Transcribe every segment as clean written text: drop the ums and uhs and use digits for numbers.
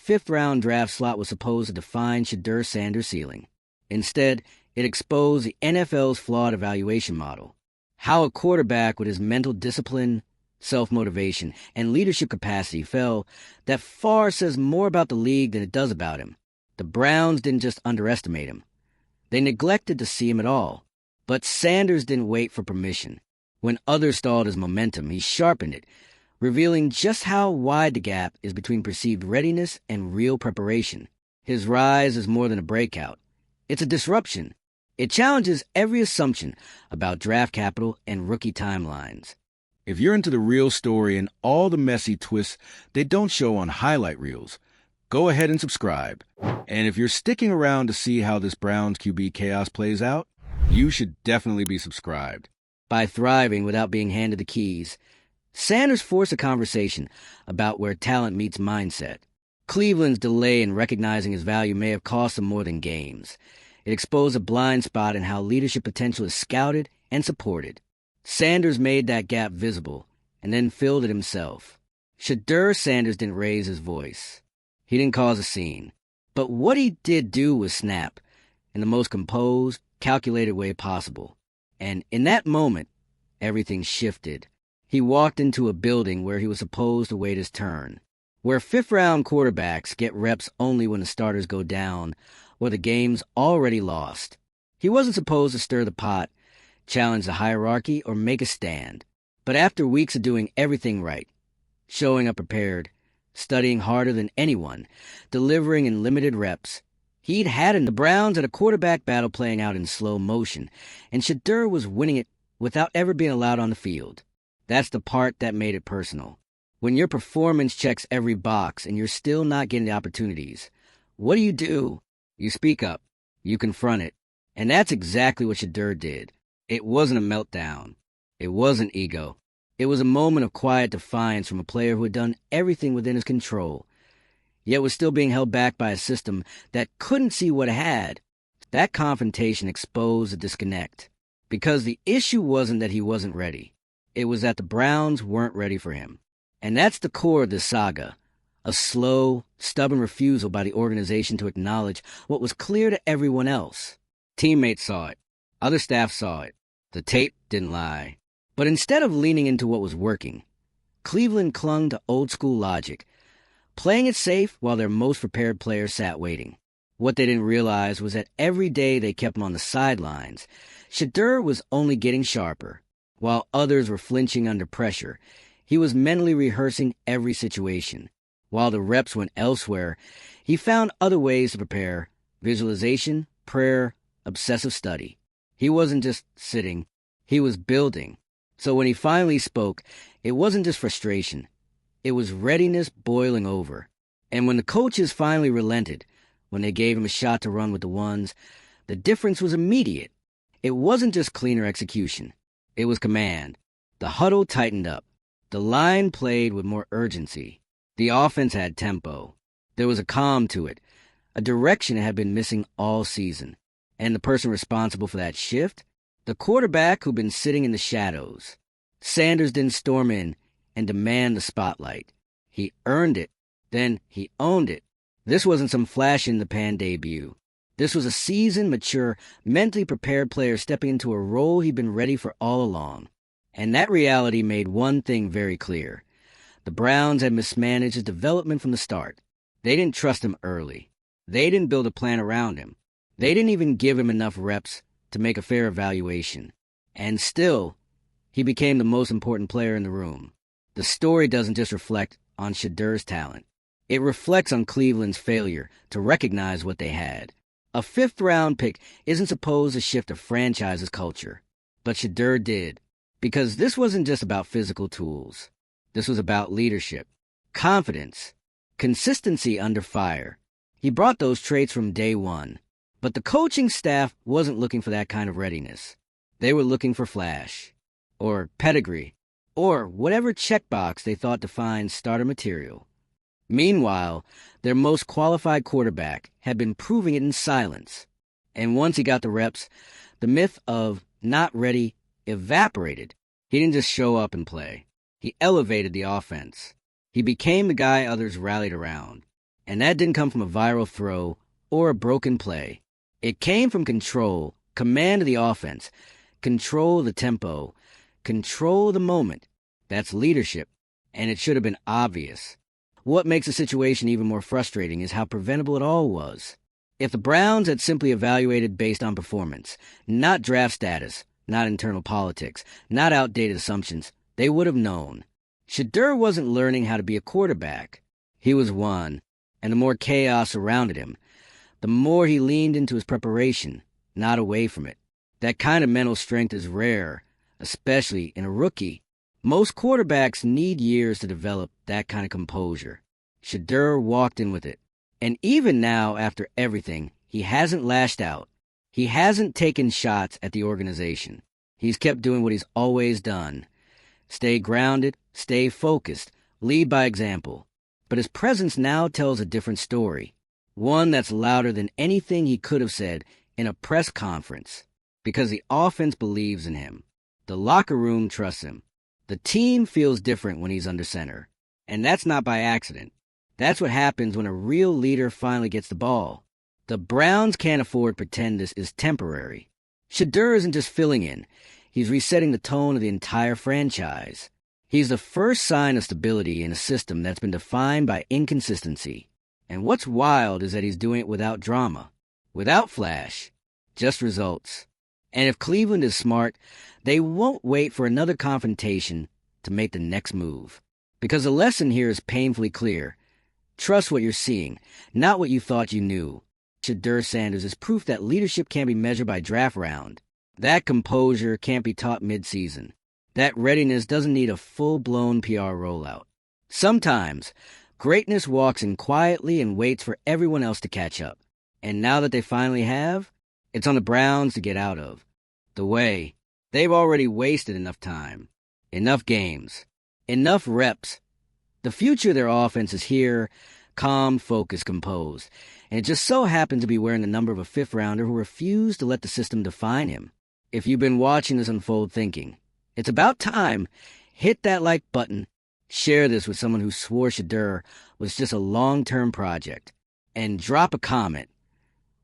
fifth-round draft slot was supposed to define Shedeur Sanders' ceiling. Instead, it exposed the NFL's flawed evaluation model. How a quarterback with his mental discipline, self-motivation, and leadership capacity fell, that far says more about the league than it does about him. The Browns didn't just underestimate him. They neglected to see him at all. But Sanders didn't wait for permission. When others stalled his momentum, he sharpened it, revealing just how wide the gap is between perceived readiness and real preparation. His rise is more than a breakout. It's a disruption. It challenges every assumption about draft capital and rookie timelines. If you're into the real story and all the messy twists they don't show on highlight reels, go ahead and subscribe. And if you're sticking around to see how this Browns QB chaos plays out, you should definitely be subscribed. By thriving without being handed the keys, Sanders forced a conversation about where talent meets mindset. Cleveland's delay in recognizing his value may have cost him more than games. It exposed a blind spot in how leadership potential is scouted and supported. Sanders made that gap visible and then filled it himself. Shedeur Sanders didn't raise his voice. He didn't cause a scene. But what he did do was snap in the most composed, calculated way possible. And in that moment, everything shifted. He walked into a building where he was supposed to wait his turn, where fifth-round quarterbacks get reps only when the starters go down or the game's already lost. He wasn't supposed to stir the pot, challenge the hierarchy, or make a stand. But after weeks of doing everything right, showing up prepared, studying harder than anyone, delivering in limited reps, he'd had the Browns at a quarterback battle playing out in slow motion, and Shedeur was winning it without ever being allowed on the field. That's the part that made it personal. When your performance checks every box and you're still not getting the opportunities, what do? You speak up. You confront it. And that's exactly what Shedeur did. It wasn't a meltdown. It wasn't ego. It was a moment of quiet defiance from a player who had done everything within his control, yet was still being held back by a system that couldn't see what it had. That confrontation exposed a disconnect, because the issue wasn't that he wasn't ready. It was that the Browns weren't ready for him. And that's the core of this saga, a slow, stubborn refusal by the organization to acknowledge what was clear to everyone else. Teammates saw it. Other staff saw it. The tape didn't lie. But instead of leaning into what was working, Cleveland clung to old-school logic, playing it safe while their most prepared players sat waiting. What they didn't realize was that every day they kept him on the sidelines, Shedeur was only getting sharper. While others were flinching under pressure, he was mentally rehearsing every situation. While the reps went elsewhere, he found other ways to prepare: visualization, prayer, obsessive study. He wasn't just sitting, he was building. So when he finally spoke, it wasn't just frustration. It was readiness boiling over. And when the coaches finally relented, when they gave him a shot to run with the ones, the difference was immediate. It wasn't just cleaner execution. It was command. The huddle tightened up. The line played with more urgency. The offense had tempo. There was a calm to it, a direction it had been missing all season. And the person responsible for that shift? The quarterback who'd been sitting in the shadows. Sanders didn't storm in and demand the spotlight. He earned it. Then he owned it. This wasn't some flash-in-the-pan debut. This was a seasoned, mature, mentally prepared player stepping into a role he'd been ready for all along. And that reality made one thing very clear. The Browns had mismanaged his development from the start. They didn't trust him early. They didn't build a plan around him. They didn't even give him enough reps to make a fair evaluation. And still, he became the most important player in the room. The story doesn't just reflect on Shedeur's talent. It reflects on Cleveland's failure to recognize what they had. A fifth-round pick isn't supposed to shift a franchise's culture, but Shedeur did, because this wasn't just about physical tools. This was about leadership, confidence, consistency under fire. He brought those traits from day one, but the coaching staff wasn't looking for that kind of readiness. They were looking for flash, or pedigree, or whatever checkbox they thought defined starter material. Meanwhile, their most qualified quarterback had been proving it in silence. And once he got the reps, the myth of not ready evaporated. He didn't just show up and play. He elevated the offense. He became the guy others rallied around. And that didn't come from a viral throw or a broken play. It came from control, command of the offense, control of the tempo, control of the moment. That's leadership, and it should have been obvious. What makes the situation even more frustrating is how preventable it all was. If the Browns had simply evaluated based on performance, not draft status, not internal politics, not outdated assumptions, they would have known. Shedeur wasn't learning how to be a quarterback. He was one, and the more chaos surrounded him, the more he leaned into his preparation, not away from it. That kind of mental strength is rare, especially in a rookie. Most quarterbacks need years to develop that kind of composure. Shedeur walked in with it. And even now, after everything, he hasn't lashed out. He hasn't taken shots at the organization. He's kept doing what he's always done. Stay grounded, stay focused, lead by example. But his presence now tells a different story. One that's louder than anything he could have said in a press conference. Because the offense believes in him. The locker room trusts him. The team feels different when he's under center. And that's not by accident. That's what happens when a real leader finally gets the ball. The Browns can't afford to pretend this is temporary. Shedeur isn't just filling in. He's resetting the tone of the entire franchise. He's the first sign of stability in a system that's been defined by inconsistency. And what's wild is that he's doing it without drama, without flash, just results. And if Cleveland is smart, they won't wait for another confrontation to make the next move. Because the lesson here is painfully clear. Trust what you're seeing, not what you thought you knew. Shedeur Sanders is proof that leadership can't be measured by draft round. That composure can't be taught mid-season. That readiness doesn't need a full-blown PR rollout. Sometimes, greatness walks in quietly and waits for everyone else to catch up. And now that they finally have, it's on the Browns to get out of the way. They've already wasted enough time, enough games, enough reps. The future of their offense is here, calm, focused, composed, and it just so happened to be wearing the number of a fifth-rounder who refused to let the system define him. If you've been watching this unfold thinking, it's about time, hit that like button, share this with someone who swore Shedeur was just a long-term project, and drop a comment.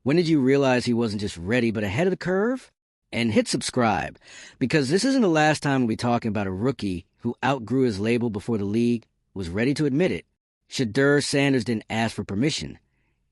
When did you realize he wasn't just ready but ahead of the curve? And hit subscribe, because this isn't the last time we'll be talking about a rookie who outgrew his label before the league was ready to admit it. Shedeur Sanders didn't ask for permission.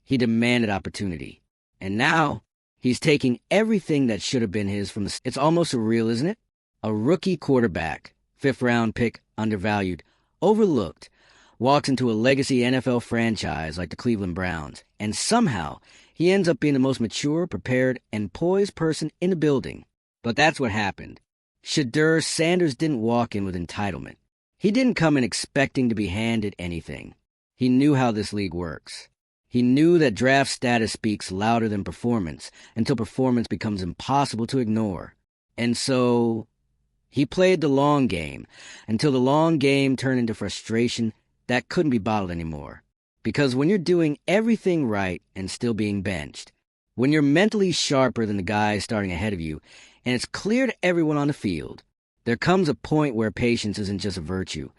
He demanded opportunity. And now, he's taking everything that should have been his from the... It's almost surreal, isn't it? A rookie quarterback, fifth-round pick, undervalued, overlooked, walks into a legacy NFL franchise like the Cleveland Browns, and somehow he ends up being the most mature, prepared, and poised person in the building. But that's what happened. Shedeur Sanders didn't walk in with entitlement. He didn't come in expecting to be handed anything. He knew how this league works. He knew that draft status speaks louder than performance until performance becomes impossible to ignore. And so he played the long game until the long game turned into frustration that couldn't be bottled anymore. Because when you're doing everything right and still being benched, when you're mentally sharper than the guys starting ahead of you, and it's clear to everyone on the field, there comes a point where patience isn't just a virtue.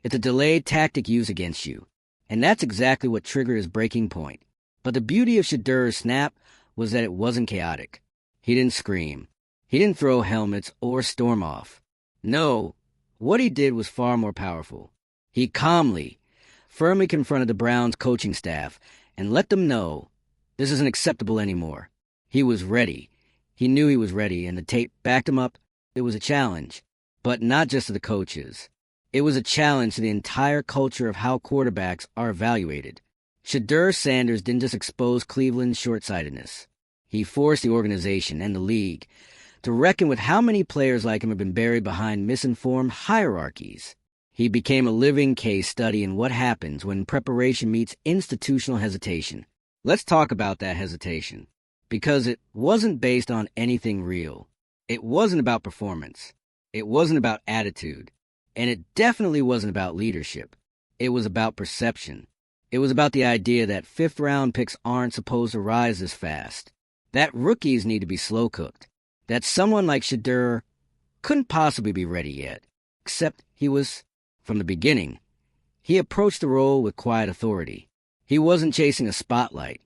It's a delayed tactic used against you. And that's exactly what triggered his breaking point. But the beauty of Shedeur's snap was that it wasn't chaotic. He didn't scream. He didn't throw helmets or storm off. No, what he did was far more powerful. He calmly, firmly confronted the Browns' coaching staff and let them know this isn't acceptable anymore. He was ready. He knew he was ready, and the tape backed him up. It was a challenge. But not just to the coaches. It was a challenge to the entire culture of how quarterbacks are evaluated. Shedeur Sanders didn't just expose Cleveland's short-sightedness. He forced the organization and the league to reckon with how many players like him have been buried behind misinformed hierarchies. He became a living case study in what happens when preparation meets institutional hesitation. Let's talk about that hesitation. Because it wasn't based on anything real. It wasn't about performance. It wasn't about attitude. And it definitely wasn't about leadership. It was about perception. It was about the idea that fifth-round picks aren't supposed to rise this fast. That rookies need to be slow-cooked. That someone like Shedeur couldn't possibly be ready yet. Except he was, from the beginning. He approached the role with quiet authority. He wasn't chasing a spotlight.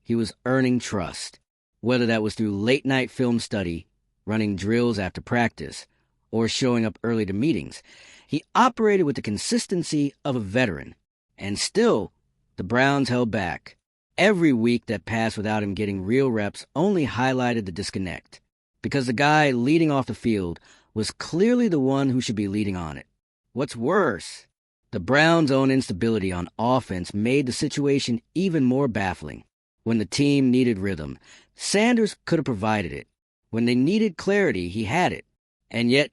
He was earning trust, whether that was through late-night film study, running drills after practice, or showing up early to meetings. He operated with the consistency of a veteran. And still, the Browns held back. Every week that passed without him getting real reps only highlighted the disconnect, because the guy leading off the field was clearly the one who should be leading on it. What's worse, the Browns' own instability on offense made the situation even more baffling. When the team needed rhythm, Sanders could have provided it. When they needed clarity, he had it. And yet,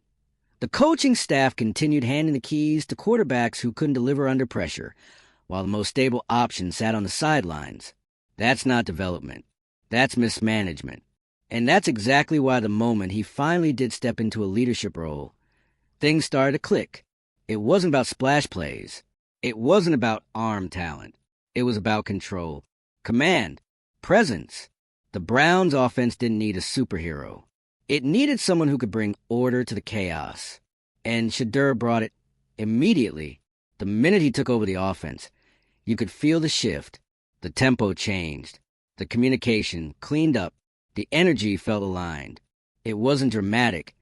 the coaching staff continued handing the keys to quarterbacks who couldn't deliver under pressure, while the most stable option sat on the sidelines. That's not development. That's mismanagement. And that's exactly why the moment he finally did step into a leadership role, things started to click. It wasn't about splash plays. It wasn't about arm talent. It was about control, command, presence. The Browns' offense didn't need a superhero. It needed someone who could bring order to the chaos. And Shedeur brought it immediately. The minute he took over the offense, you could feel the shift. The tempo changed. The communication cleaned up. The energy felt aligned. It wasn't dramatic.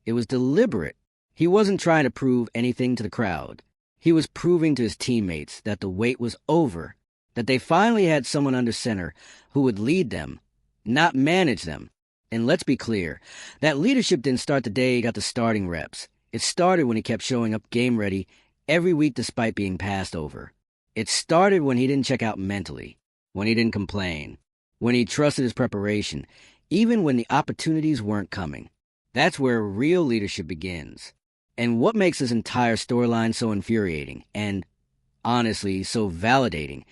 It was deliberate. He wasn't trying to prove anything to the crowd. He was proving to his teammates that the wait was over, that they finally had someone under center who would lead them, not manage them. And let's be clear, that leadership didn't start the day he got the starting reps. It started when he kept showing up game ready every week despite being passed over. It started when he didn't check out mentally, when he didn't complain, when he trusted his preparation, even when the opportunities weren't coming. That's where real leadership begins. And what makes this entire storyline so infuriating and, honestly, so validating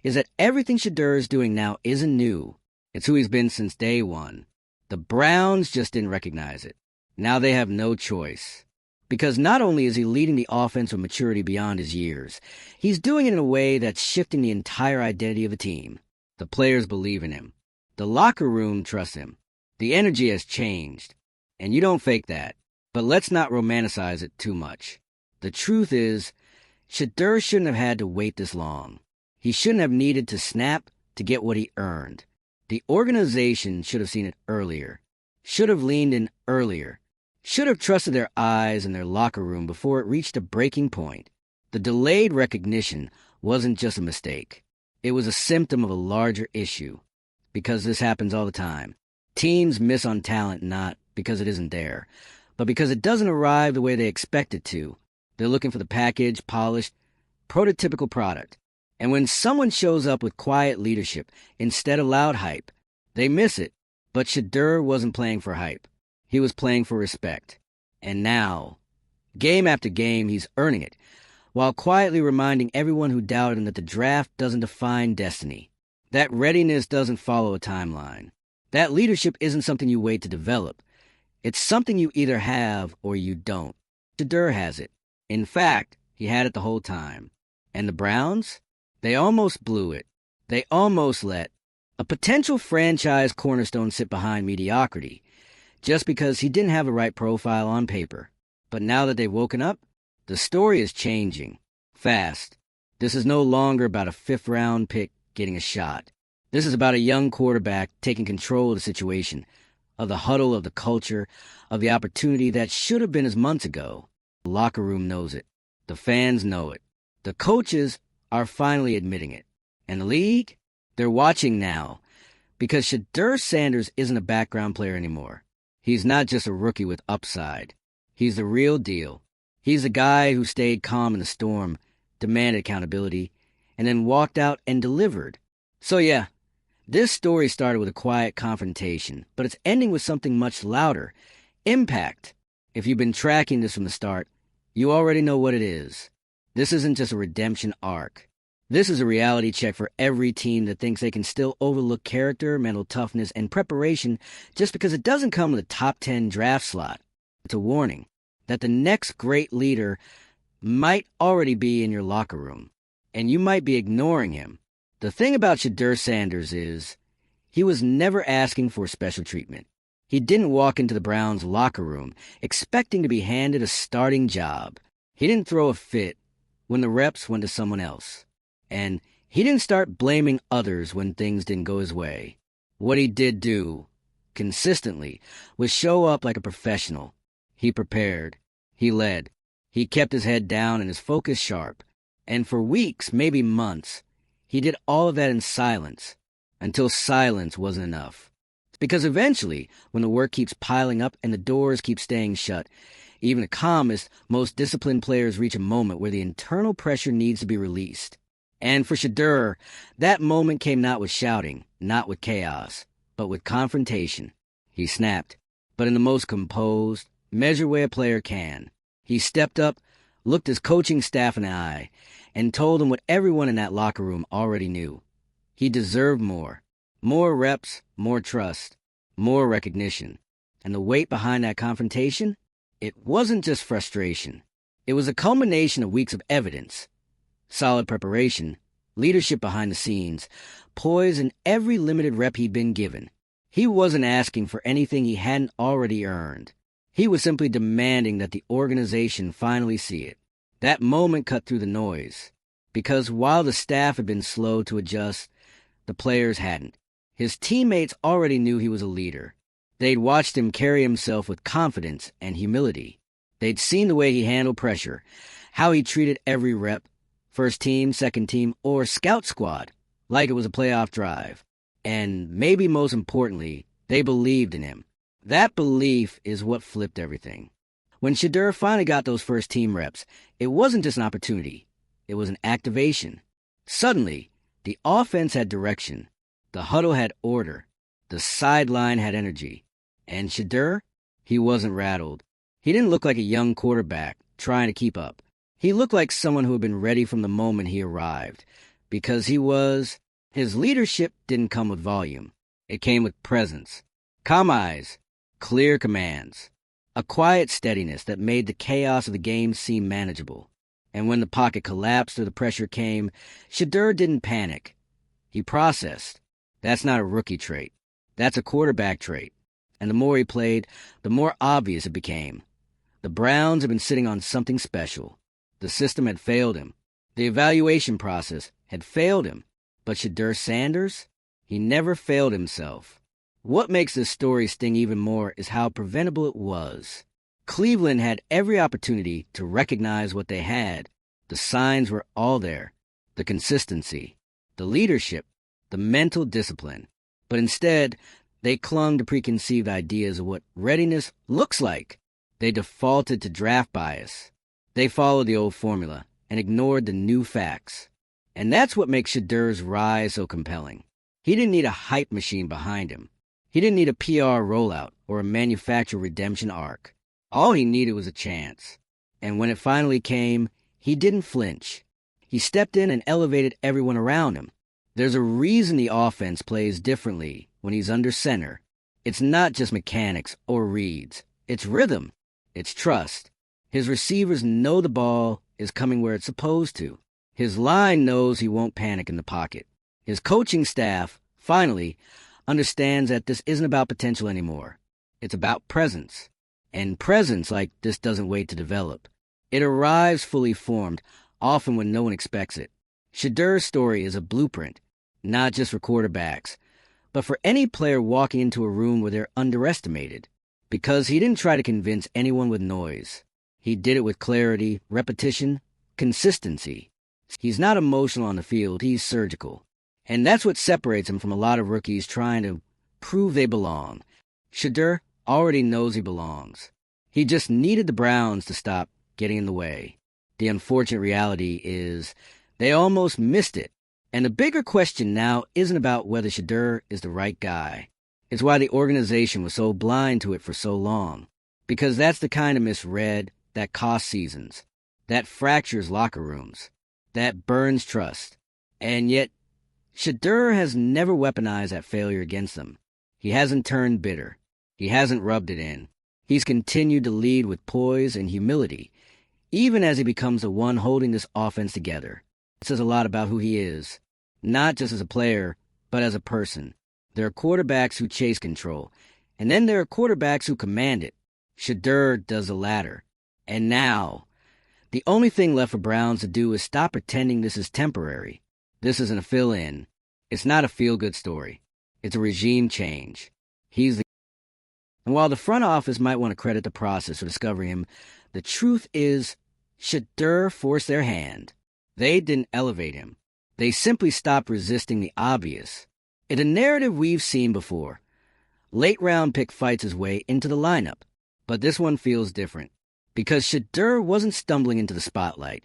is that everything Shedeur is doing now isn't new. It's who he's been since day one. The Browns just didn't recognize it. Now they have no choice. Because not only is he leading the offense with maturity beyond his years, he's doing it in a way that's shifting the entire identity of the team. The players believe in him. The locker room trusts him. The energy has changed. And you don't fake that. But let's not romanticize it too much. The truth is, Shedeur shouldn't have had to wait this long. He shouldn't have needed to snap to get what he earned. The organization should have seen it earlier, should have leaned in earlier, should have trusted their eyes and their locker room before it reached a breaking point. The delayed recognition wasn't just a mistake. It was a symptom of a larger issue, because this happens all the time. Teams miss on talent not because it isn't there, but because it doesn't arrive the way they expect it to. They're looking for the packaged, polished, prototypical product. And when someone shows up with quiet leadership instead of loud hype, they miss it. But Shedeur wasn't playing for hype. He was playing for respect. And now, game after game, he's earning it, while quietly reminding everyone who doubted him that the draft doesn't define destiny. That readiness doesn't follow a timeline. That leadership isn't something you wait to develop. It's something you either have or you don't. Shedeur has it. In fact, he had it the whole time. And the Browns? They almost blew it. They almost let a potential franchise cornerstone sit behind mediocrity, just because he didn't have the right profile on paper. But now that they've woken up, the story is changing. Fast. This is no longer about a fifth-round pick getting a shot. This is about a young quarterback taking control of the situation, of the huddle, of the culture, of the opportunity that should have been his months ago. The locker room knows it. The fans know it. The coaches are finally admitting it. And the league? They're watching now. Because Shedeur Sanders isn't a background player anymore. He's not just a rookie with upside. He's the real deal. He's the guy who stayed calm in the storm, demanded accountability, and then walked out and delivered. So yeah, this story started with a quiet confrontation, but it's ending with something much louder. Impact. If you've been tracking this from the start, you already know what it is. This isn't just a redemption arc. This is a reality check for every team that thinks they can still overlook character, mental toughness, and preparation just because it doesn't come with a top 10 draft slot. It's a warning that the next great leader might already be in your locker room, and you might be ignoring him. The thing about Shedeur Sanders is he was never asking for special treatment. He didn't walk into the Browns' locker room expecting to be handed a starting job. He didn't throw a fit when the reps went to someone else. And He didn't start blaming others when things didn't go his way. What he did do, consistently, was show up like a professional. He prepared. He led. He kept his head down and his focus sharp. And for weeks, maybe months, he did all of that in silence, until silence wasn't enough. Because eventually, when the work keeps piling up and the doors keep staying shut, even the calmest, most disciplined players reach a moment where the internal pressure needs to be released. And for Shedeur, that moment came not with shouting, not with chaos, but with confrontation. He snapped, but in the most composed, measured way a player can. He stepped up, looked his coaching staff in the eye, and told them what everyone in that locker room already knew. He deserved more. More reps, more trust, more recognition. And the weight behind that confrontation? It wasn't just frustration. It was a culmination of weeks of evidence. Solid preparation, leadership behind the scenes, poise in every limited rep he'd been given. He wasn't asking for anything he hadn't already earned. He was simply demanding that the organization finally see it. That moment cut through the noise, because while the staff had been slow to adjust, the players hadn't. His teammates already knew he was a leader. They'd watched him carry himself with confidence and humility. They'd seen the way he handled pressure, how he treated every rep, first team, second team, or scout squad, like it was a playoff drive. And maybe most importantly, they believed in him. That belief is what flipped everything. When Shedeur finally got those first team reps, it wasn't just an opportunity. It was an activation. Suddenly, the offense had direction. The huddle had order. The sideline had energy. And Shedeur, he wasn't rattled. He didn't look like a young quarterback trying to keep up. He looked like someone who had been ready from the moment he arrived, because his leadership didn't come with volume. It came with presence. Calm eyes, clear commands, a quiet steadiness that made the chaos of the game seem manageable. And when the pocket collapsed or the pressure came, Shedeur didn't panic. He processed. That's not a rookie trait. That's a quarterback trait. And the more he played, the more obvious it became. The Browns had been sitting on something special. The system had failed him. The evaluation process had failed him. But Shedeur Sanders? He never failed himself. What makes this story sting even more is how preventable it was. Cleveland had every opportunity to recognize what they had. The signs were all there. The consistency, the leadership, the mental discipline. But instead, they clung to preconceived ideas of what readiness looks like. They defaulted to draft bias. They followed the old formula and ignored the new facts. And that's what makes Shedeur's rise so compelling. He didn't need a hype machine behind him. He didn't need a PR rollout or a manufacturer redemption arc. All he needed was a chance. And when it finally came, he didn't flinch. He stepped in and elevated everyone around him. There's a reason the offense plays differently when he's under center. It's not just mechanics or reads. It's rhythm. It's trust. His receivers know the ball is coming where it's supposed to. His line knows he won't panic in the pocket. His coaching staff, finally, understands that this isn't about potential anymore. It's about presence. And presence like this doesn't wait to develop. It arrives fully formed, often when no one expects it. Shedeur's story is a blueprint, not just for quarterbacks, but for any player walking into a room where they're underestimated. Because he didn't try to convince anyone with noise. He did it with clarity, repetition, consistency. He's not emotional on the field, he's surgical. And that's what separates him from a lot of rookies trying to prove they belong. Shedeur already knows he belongs. He just needed the Browns to stop getting in the way. The unfortunate reality is they almost missed it. And the bigger question now isn't about whether Shedeur is the right guy. It's why the organization was so blind to it for so long. Because that's the kind of misread that costs seasons, that fractures locker rooms, that burns trust. And yet, Shedeur has never weaponized that failure against them. He hasn't turned bitter. He hasn't rubbed it in. He's continued to lead with poise and humility, even as he becomes the one holding this offense together. It says a lot about who he is, not just as a player, but as a person. There are quarterbacks who chase control, and then there are quarterbacks who command it. Shedeur does the latter. And now, the only thing left for Browns to do is stop pretending this is temporary. This isn't a fill-in. It's not a feel-good story. It's a regime change. And while the front office might want to credit the process for discovering him, the truth is, Shedeur forced their hand. They didn't elevate him. They simply stopped resisting the obvious. In a narrative we've seen before, late-round pick fights his way into the lineup. But this one feels different. Because Shedeur wasn't stumbling into the spotlight.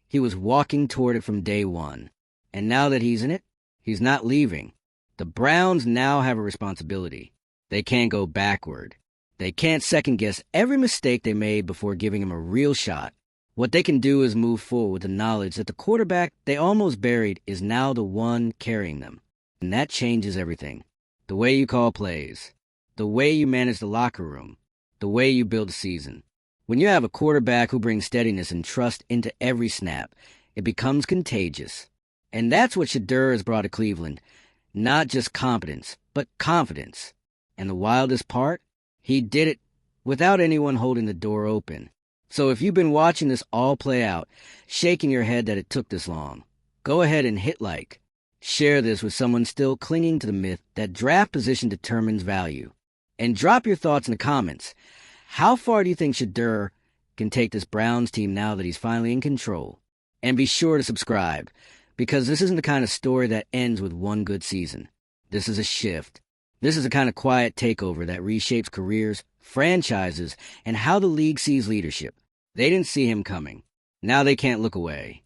He was walking toward it from day one. And now that he's in it, he's not leaving. The Browns now have a responsibility. They can't go backward. They can't second-guess every mistake they made before giving him a real shot. What they can do is move forward with the knowledge that the quarterback they almost buried is now the one carrying them. And that changes everything. The way you call plays. The way you manage the locker room. The way you build a season. When you have a quarterback who brings steadiness and trust into every snap, it becomes contagious. And that's what Shedeur has brought to Cleveland. Not just competence, but confidence. And the wildest part? He did it without anyone holding the door open. So if you've been watching this all play out, shaking your head that it took this long, go ahead and hit like. Share this with someone still clinging to the myth that draft position determines value. And drop your thoughts in the comments. How far do you think Shedeur can take this Browns team now that he's finally in control? And be sure to subscribe, because this isn't the kind of story that ends with one good season. This is a shift. This is a kind of quiet takeover that reshapes careers, franchises, and how the league sees leadership. They didn't see him coming. Now they can't look away.